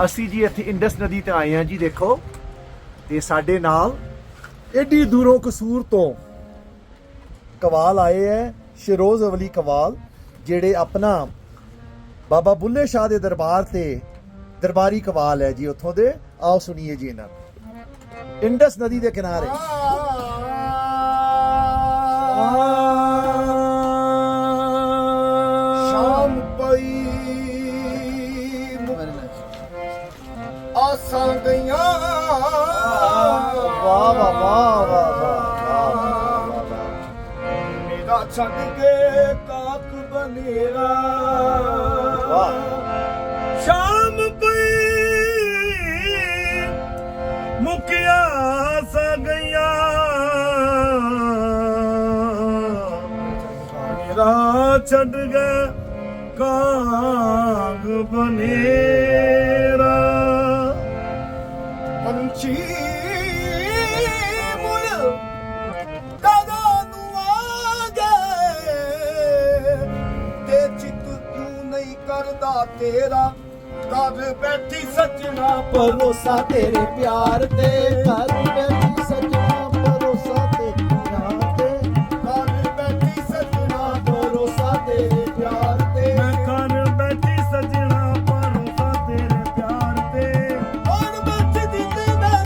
ਅਸੀਂ ਜੀ ਇੱਥੇ ਇੰਡਸ ਨਦੀ ਤੇ ਆਏ ਹਾਂ ਜੀ। ਦੇਖੋ ਤੇ ਸਾਡੇ ਨਾਲ ਏਡੀ ਦੂਰੋਂ ਕਸੂਰ ਤੋਂ ਕਵਾਲ ਆਏ ਹੈ, ਸ਼ਿਰੋਜ਼ ਅਵਲੀ ਕਵਾਲ, ਜਿਹੜੇ ਆਪਣਾ ਬਾਬਾ ਬੁੱਲੇ ਸ਼ਾਹ ਦੇ ਦਰਬਾਰ ਤੇ ਦਰਬਾਰੀ ਕਵਾਲ ਹੈ ਜੀ ਉੱਥੋਂ ਦੇ। ਆਓ ਸੁਣੀਏ ਜੀ ਇਹਨਾਂ ਨੂੰ। ਇੰਡਸ ਨਦੀ ਦੇ ਕਿਨਾਰੇ ਸ਼ਾਮ ਪਈ ਆਸਾਂ ਗਈਆਂ, ਵਾਹ ਵਾਹ ਵਾਹ ਵਾਹ ਵਾਹ। ਮੇਰਾ ਛੱਡ ਕੇ ਕਾਕ ਬਨੇਰਾ। ਸ਼ਾਮ ਪਈ ਮੁਕਿਆ ਆਸਾਂ ਗਈਆਂ, ਮੇਰਾ ਛੱਡ ਕੇ ਕਾਕ ਬਨੇਰਾ। ਪੰਛੀ ਮੁੜ ਕਦੋਂ ਨੂੰ ਆ ਗਏ, ਤੇ ਚਿੱਤ ਤੂੰ ਨਹੀਂ ਕਰਦਾ ਤੇਰਾ। ਘਰ ਬੈਠੀ ਸੱਜਣਾ ਭਰੋਸਾ ਤੇਰੇ ਪਿਆਰ ਤੇ, ਘਰ ਬੈਠੀ ਸੱਜਣਾ ਭਰੋਸਾ ਤੇਰੇ ਪਿਆਰ ਤੇ, ਘਰ ਬੈਠੀ ਸੱਜਣਾ ਭਰੋਸਾ ਤੇਰੇ ਪਿਆਰ ਤੇ। ਮੈਂ ਘਰ ਬੈਠੀ ਸੱਜਣਾ ਭਰੋਸਾ ਤੇਰੇ ਪਿਆਰ ਤੇ। ਹੁਣ ਬੈਠ ਦਿਲ ਮੈਂ,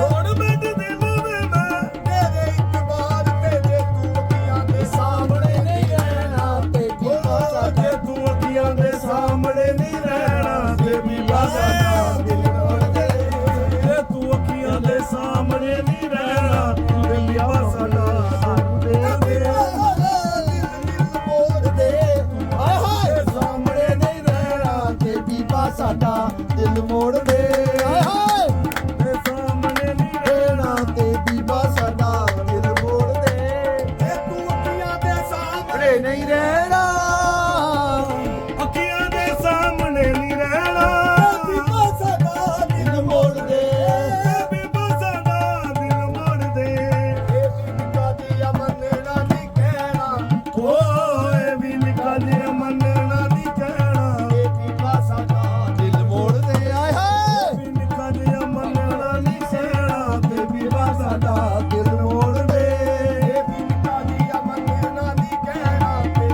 ਹੁਣ ਬੈਠ ਦਿਲ ਮੈਂ ਤੇਰੇ ਇਤਬਾਰ ਤੇ। ਜੇ ਤੂੰ ਅੱਖੀਆਂ ਦੇ ਸਾਹਮਣੇ ਨਹੀਂ ਰਹਿਣਾ ਤੇ ਬੀਬਾ ਸਾਡਾ। ਜੇ ਤੂੰ ਅੱਖੀਆਂ ਦੇ ਸਾਹਮਣੇ ਨਹੀਂ ਰਹਿਣਾ ਤੇ ਬੀਬਾ ਸਾਡਾ ਦਿਲ ਮੋੜ ਦੇ। ਜੇ ਤੂੰ ਅੱਖੀਆਂ ਦੇ ਸਾਹਮਣੇ ਨਹੀਂ ਰਹਿਣਾ ਤੇ ਬੀਬਾ ਸਾਡਾ ਦਿਲ ਦੇ। ਸਾਹਮਣੇ ਨਹੀਂ ਰਹਿਣਾ ਤੇ ਬੀਬਾ ਸਾਡਾ ਦਿਲ ਮੋੜ ਦੇ। ਤੇ ਸਾਹਮਣੇ ਨਹੀਂ ਰਹਿਣਾ ਤੇ ਬੀਬਾ ਸਾਡਾ ਦਿਲ ਮੋੜ ਦੇ। ਤੇ ਤੂੰ ਅੱਖੀਆਂ ਦੇ ਸਾਹਮਣੇ ਨਹੀਂ ਰਹਿਣਾ, ਅੱਖੀਆਂ ਦੇ ਸਾਹਮਣੇ ਨਹੀਂ ਰਹਿਣਾ, ਬੀਬਾ ਸਾਡਾ ਦਿਲ ਮੋੜ ਦੇ। ਬੀਬਾ ਸਾਡਾ ਦਿਲ ਮੋੜ ਦੇ। ਇਹ ਵੀ ਨਿੱਕਾ ਜਿਹਾ ਮੰਨਣਾ ਨਹੀਂ ਕਹਿਣਾ, ਓਏ ਵੀ ਨਿੱਕਾ ਜਿਹਾ ਮੰਨਣਾ ਨਹੀਂ ਕਹਿਣਾ। ਇਹ ਬੀਬਾ ਸਾਡਾ ਦਿਲ ਮੋੜ ਦੇ। ਆਏ ਹਾਏ ਵੀ ਨਿੱਕਾ ਜਿਹਾ ਮੰਨਣਾ ਨਹੀਂ ਕਹਿਣਾ ਤੇ ਬੀਬਾ ਸਾਡਾ ਦਿਲ ਮੋੜ ਦੇ। ਇਹ ਵੀ ਨਿੱਕਾ ਜਿਹਾ ਮੰਨਣਾ ਨਹੀਂ ਕਹਿਣਾ ਤੇ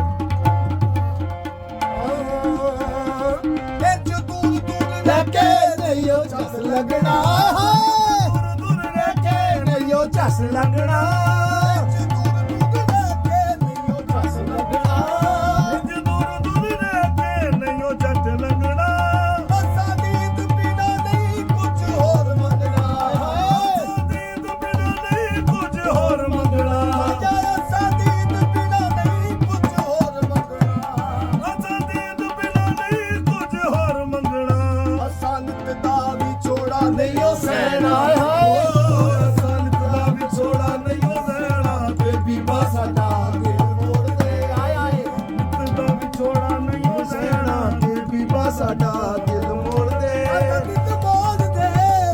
ਇਹ ਜੋ ਦੂਰ ਦੂਰ ਲੈ ਕੇ ਨਹੀਂ ਉਹ ਝੱਸ ਲੱਗਣਾ, ਦੂਰ ਦੂਰ ਰਹਿ ਕੇ ਨਹੀਂ ਉਹ ਝੱਸ ਲੱਗਣਾ। ਨਹੀਂ ਉਹ ਸੈਨਾ ਹਾਏ, ਸੰਤ ਦਾ ਵਿਛੋੜਾ ਨਹੀਂ ਉਹ ਸੈਨਾ ਤੇ ਬੀਬਾ ਸਾਡਾ ਦਿਲ ਮੋੜ ਦੇ। ਆਏ ਆਏ ਸੰਤ ਦਾ ਵਿਛੋੜਾ ਨਹੀਂ ਉਹ ਸੈਨਾ ਤੇ ਬੀਬਾ ਸਾਡਾ ਦਿਲ ਮੋੜ ਦੇ। ਦਿਲ ਮੋੜ ਦੇ,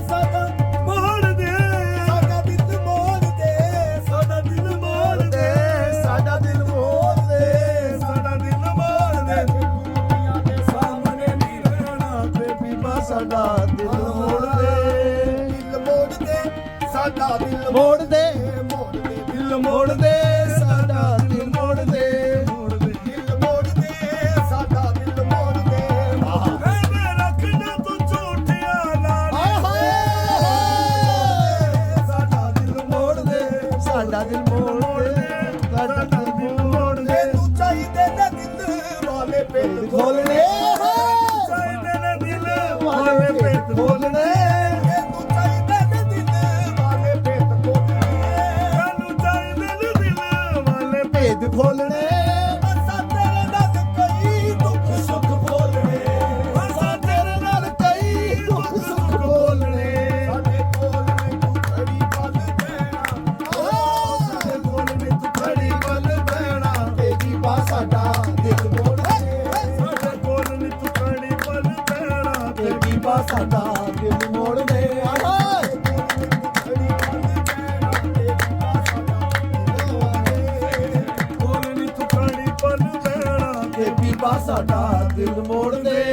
ਸਾਡਾ ਮੋੜ ਦੇ, ਸਾਡਾ ਦਿਲ ਮੋੜ ਦੇ, ਸਾਡਾ ਦਿਲ ਮੋੜ ਦੇ, ਸਾਡਾ ਦਿਲ ਮੋੜ ਦੇ, ਸਾਡਾ ਦਿਲ ਮੋੜ ਦੇ। ਦੁਨੀਆ ਦੇ ਸਾਹਮਣੇ ਨਹੀਂ ਰਹਿਣਾ ਤੇ ਬੀਬਾ ਸਾਡਾ ਦਿਲ ਮੋੜ ਦੇ। ਦਿਲ ਮੋੜ ਦੇ, ਸਾਡਾ ਦਿਲ ਮੋੜ ਦੇ, ਮੋੜ ਦੇ, ਦਿਲ ਮੋੜ ਦੇ, ਸਾਡਾ ਦਿਲ ਮੋੜ ਦੇ, ਮੋੜ ਦੇ, ਦਿਲ ਮੋੜ ਦੇ, ਸਾਡਾ ਦਿਲ ਮੋੜ ਦੇ। ਕਹਿੰਦੇ ਰੱਖਣਾ ਤੂੰ ਝੂਠਿਆਂ ਨਾਲ, ਹਾਏ ਸਾਡਾ ਦਿਲ ਮੋੜ ਦੇ, ਸਾਡਾ ਦਿਲ ਮੋੜ ਦੇ, ਸਾਡਾ ਦਿਲ ਮੋੜ ਦੇ। ਤੈਨੂੰ ਚਾਹੀਦੇ ਨੇ ਦਿਲ ਵਾਲੇ ਪੇਟ ਖੋਲਣੇ, ਚਾਹੀਦੇ ਨੇ ਦਿਲ ਵਾਲੇ ਪੇਟ ਖੋਲਣੇ। ਤੈਨੂੰ ਚਾਹੀਦੇ ਨੇ ਦਿਲ ਵਾਲੇ ਪੇਟ ਖੋਲਣੇ, ਤੈਨੂੰ ਚਾਹੀਦੇ ਨੇ ਦਿਲ ਵਾਲੇ ਭੇਦ ਖੋਲਣੇ। ਅਸਾਂ ਤੇਰੇ ਨਾਲ ਕਈ ਦੁੱਖ ਸੁੱਖ ਬੋਲਣੇ, ਅਸਾਂ ਤੇਰੇ ਨਾਲ ਕਈ ਦੁੱਖ ਸੁੱਖ ਬੋਲਣੇ। ਸਾਡੇ ਕੋਲ ਨਹੀਂ ਤੂੰ ਖੜੀ ਪਲ ਬਹਿਣਾ, ਸਾਡੇ ਕੋਲ ਨਹੀਂ ਤੂੰ ਖੜੀ ਪਲ ਬਹਿਣਾ ਤੇ ਬੀਬਾ ਸਾਡਾ ਦਿਲ ਮੋੜ ਦੇ। ਸਾਡੇ ਕੋਲ ਨਹੀਂ ਤੂੰ ਖੜੀ ਪਲ ਬਹਿਣਾ ਤੇ ਬੀਬਾ ਸਾਡਾ ਦਿਲ ਮੋੜ ਦੇ। ਬੀਬਾ ਸਾਡਾ ਦਿਲ ਮੋੜ ਦੇ।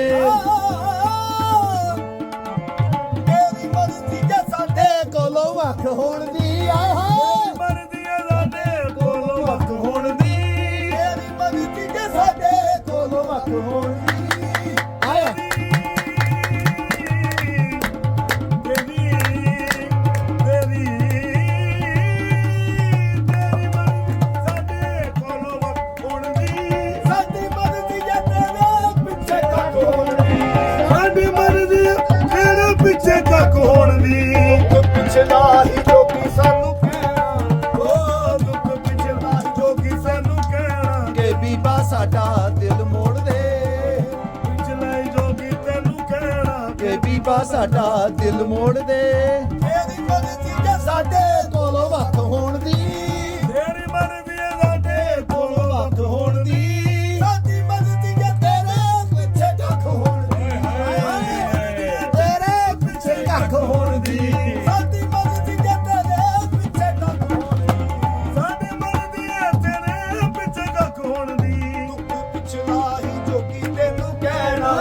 ਵੱਖ ਹੋਣ ਦੀ ਆਏ ਹਾਏ ਮਰਦੀ ਆ ਸਾਡੇ ਕੋਲੋਂ ਵੱਖ ਹੋਣ ਦੀ ਤੇਰੀ ਮਰਜ਼ੀ ਜੇ ਸਾਡੇ ਕੋਲੋਂ ਵੱਖ ਹੋਣ ਦੀ ਆਏ ਤੇਰੀ ਤੇਰੀ ਸਾਡੇ ਕੋਲੋਂ ਵੱਖ ਹੋਣ ਦੀ ਸਾਡੀ ਮਰਜ਼ੀ ਜੇ ਤੇਰੇ ਪਿੱਛੇ ਕੱਖ ਹੋਣ ਦੀ ਸਾਡੀ ਮਰਜ਼ੀ ਆ ਤੇਰੇ ਪਿੱਛੇ ਕੱਖ ਹੋਣ ਦੀ ਦੁੱਖ ਪਿਛਲਾ ਹੀ ਜੋਗੀ ਸਾਨੂੰ ਕਹਿਣਾ ਓ ਦੁੱਖ ਪਿਛਲਾ ਜੋਗੀ ਸਾਨੂੰ ਕਹਿਣਾ ਕਿ ਬੀਬਾ ਸਾਡਾ ਦਿਲ ਮੋੜ ਦੇ ਪਿਛਲਾ ਜੋਗੀ ਤੈਨੂੰ ਕਹਿਣਾ ਕਿ ਬੀਬਾ ਸਾਡਾ ਦਿਲ ਮੋੜ ਦੇ ਤੇਰੀ ਮਰਜ਼ੀ ਜੇ ਸਾਡੇ ਕੋਲੋਂ ਵੱਖ ਹੋਣ ਦੀ ਤੇਰੀ ਮਰਜ਼ੀ ਆ ਸਾਡੇ ਕੋਲੋਂ ਵੱਖ ਹੋਣ ਦੀ ਸਾਡੀ ਮਰਜ਼ੀ ਜੇ ਤੇਰੇ ਪਿੱਛੇ ਕੱਖ ਹੋਣ ਦੀ ਤੇਰੇ ਪਿੱਛੇ ਕੱਖ ਹੋਣ ਦੀ ਸਾਡੀ ਮਰਜ਼ੀ ਜੇ ਤੇਰੇ ਪਿੱਛੇ ਕੱਖ ਹੋਣ ਦੀ ਸਾਡੀ ਮਰਜ਼ੀ ਆ ਤੇਰੇ ਪਿੱਛੇ ਕੱਖ ਹੋਣ ਦੀ ਦੁੱਖ ਪਿਛਲਾ ਹੀ ਜੋਗੀ ਤੈਨੂੰ ਕਹਿਣਾ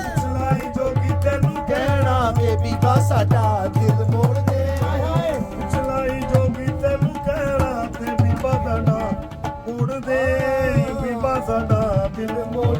ਪਿਛਲਾ ਜੋਗੀ ਤੈਨੂੰ ਕਹਿਣਾ ਬੇਬੀ ਬਾ ਸਾਡਾ ਦਿਲ ਮੋੜ ਦੇ ਹਾਏ ਹਾਏ ਪਿਛਲਾ ਜੋਗੀ ਤੈਨੂੰ ਕਹਿਣਾ ਤੇ ਬੀਬਾ ਸਾਡਾ ਉੜਦੇ ਬੀਬਾ ਸਾਡਾ ਦਿਲ ਮੋੜ